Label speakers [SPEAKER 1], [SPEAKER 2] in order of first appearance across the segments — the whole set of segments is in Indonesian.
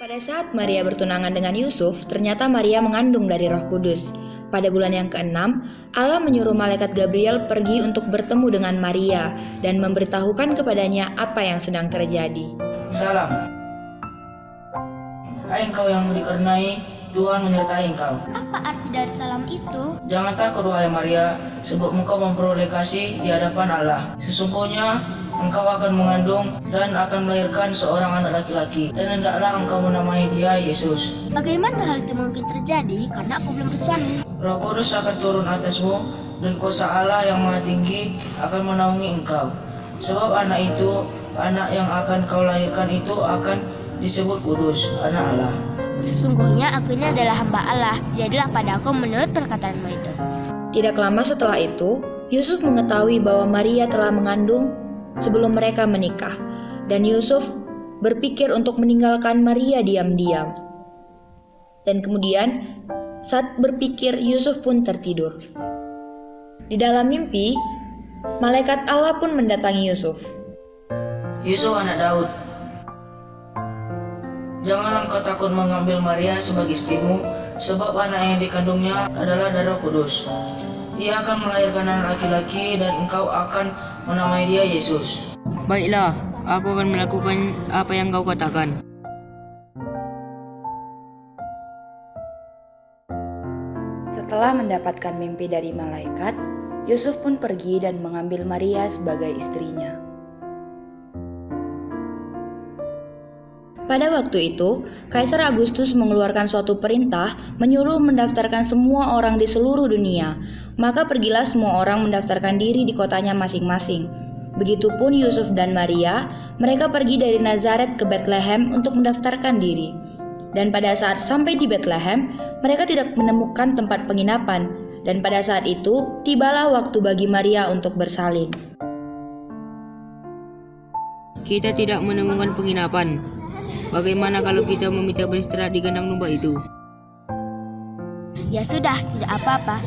[SPEAKER 1] Pada saat Maria bertunangan dengan Yusuf, ternyata Maria mengandung dari Roh Kudus. Pada bulan yang ke-6, Allah menyuruh malaikat Gabriel pergi untuk bertemu dengan Maria dan memberitahukan kepadanya apa yang sedang terjadi.
[SPEAKER 2] Salam. Hai engkau yang dikarenai, Tuhan menyertai engkau.
[SPEAKER 3] Apa arti dari salam itu?
[SPEAKER 2] Jangan takut wahai Maria, sebab engkau memperoleh kasih di hadapan Allah. Sesungguhnya engkau akan mengandung dan akan melahirkan seorang anak laki-laki, dan hendaklah engkau menamai dia Yesus.
[SPEAKER 3] Bagaimana hal itu mungkin terjadi karena aku belum bersuami?
[SPEAKER 2] Roh Kudus akan turun atasmu, dan kuasa Allah yang Maha Tinggi akan menaungi engkau. Sebab anak yang akan kau lahirkan itu akan disebut kudus, anak Allah.
[SPEAKER 3] Sesungguhnya aku ini adalah hamba Allah, jadilah padaku menurut perkataanmu itu.
[SPEAKER 1] Tidak lama setelah itu, Yusuf mengetahui bahwa Maria telah mengandung sebelum mereka menikah, dan Yusuf berpikir untuk meninggalkan Maria diam-diam. Dan kemudian, saat berpikir, Yusuf pun tertidur. Di dalam mimpi, malaikat Allah pun mendatangi Yusuf.
[SPEAKER 2] Yusuf anak Daud, janganlah engkau takut mengambil Maria sebagai istrimu, sebab anak yang dikandungnya adalah dari Roh Kudus. Ia akan melahirkan anak laki-laki dan engkau akan menamai dia Yesus.
[SPEAKER 4] Baiklah, aku akan melakukan apa yang kau katakan.
[SPEAKER 1] Setelah mendapatkan mimpi dari malaikat, Yusuf pun pergi dan mengambil Maria sebagai istrinya. Pada waktu itu, Kaisar Agustus mengeluarkan suatu perintah menyuruh mendaftarkan semua orang di seluruh dunia. Maka pergilah semua orang mendaftarkan diri di kotanya masing-masing. Begitupun Yusuf dan Maria, mereka pergi dari Nazaret ke Bethlehem untuk mendaftarkan diri. Dan pada saat sampai di Bethlehem, mereka tidak menemukan tempat penginapan. Dan pada saat itu, tibalah waktu bagi Maria untuk bersalin.
[SPEAKER 4] Kita tidak menemukan penginapan. Bagaimana kalau kita meminta beristirahat di kandang domba itu?
[SPEAKER 3] Ya sudah, tidak apa-apa.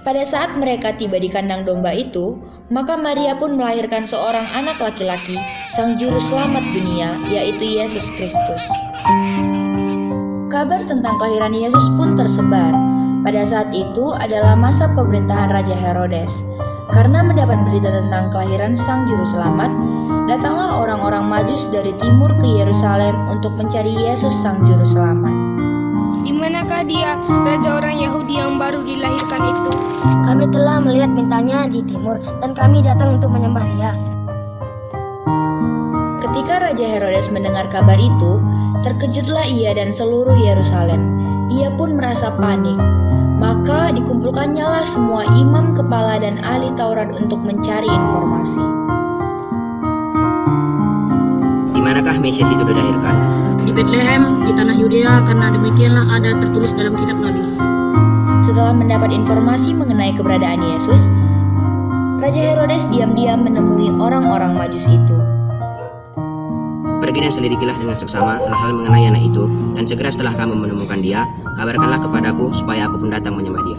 [SPEAKER 1] Pada saat mereka tiba di kandang domba itu, maka Maria pun melahirkan seorang anak laki-laki, sang juru selamat dunia, yaitu Yesus Kristus. Kabar tentang kelahiran Yesus pun tersebar. Pada saat itu adalah masa pemerintahan Raja Herodes. Karena mendapat berita tentang kelahiran sang juru selamat, datanglah orang-orang Majus dari timur ke Yerusalem untuk mencari Yesus sang juru selamat.
[SPEAKER 5] Di manakah dia, raja orang Yahudi yang baru dilahirkan itu?
[SPEAKER 3] Kami telah melihat bintangnya di timur dan kami datang untuk menyembah dia.
[SPEAKER 1] Ketika Raja Herodes mendengar kabar itu, terkejutlah ia dan seluruh Yerusalem. Ia pun merasa panik. Maka dikumpulkannya lah semua imam kepala dan ahli Taurat untuk mencari informasi.
[SPEAKER 4] Di manakah Mesias itu dilahirkan?
[SPEAKER 6] Di Bethlehem, di tanah Yudea, karena demikianlah ada tertulis dalam kitab Nabi.
[SPEAKER 1] Setelah mendapat informasi mengenai keberadaan Yesus, Raja Herodes diam-diam menemui orang-orang Majus itu.
[SPEAKER 4] Pergi dan selidikilah dengan seksama hal-hal mengenai anak itu, dan segera setelah kamu menemukan dia, kabarkanlah kepadaku supaya aku pun datang menyembah dia.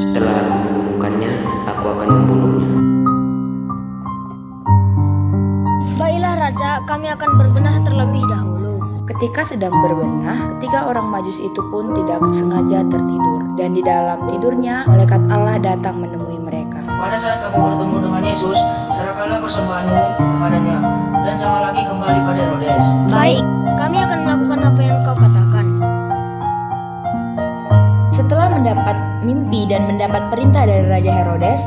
[SPEAKER 4] Setelah aku menemukannya, aku akan membunuhnya.
[SPEAKER 3] Baiklah Raja, kami akan berbenah terlebih dahulu.
[SPEAKER 1] Ketika sedang berbenah, ketiga orang Majus itu pun tidak sengaja tertidur. Dan di dalam tidurnya, malaikat Allah datang menemui mereka.
[SPEAKER 2] Pada saat kamu bertemu dengan Yesus, serahkanlah persembahanmu kepadanya, dan jangan lagi kembali pada Herodes.
[SPEAKER 3] Baik, kami akan melakukan apa yang kau katakan.
[SPEAKER 1] Setelah mendapat mimpi dan mendapat perintah dari Raja Herodes,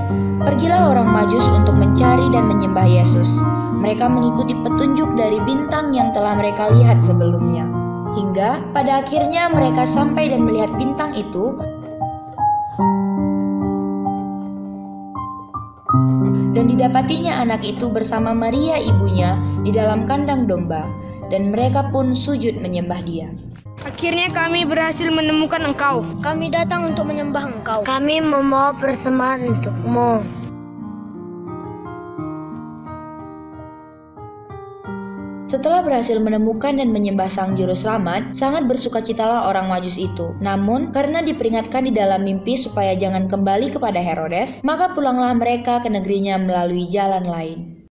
[SPEAKER 1] pergilah orang Majus untuk mencari dan menyembah Yesus. Mereka mengikuti petunjuk dari bintang yang telah mereka lihat sebelumnya. Hingga pada akhirnya mereka sampai dan melihat bintang itu. Dan didapatinya anak itu bersama Maria ibunya di dalam kandang domba. Dan mereka pun sujud menyembah dia.
[SPEAKER 5] Akhirnya kami berhasil menemukan engkau.
[SPEAKER 3] Kami datang untuk menyembah engkau. Kami membawa persembahan untukmu.
[SPEAKER 1] Setelah berhasil menemukan dan menyembah sang juru selamat, sangat bersukacitalah orang Majus itu. Namun, karena diperingatkan di dalam mimpi supaya jangan kembali kepada Herodes, maka pulanglah mereka ke negerinya melalui jalan lain.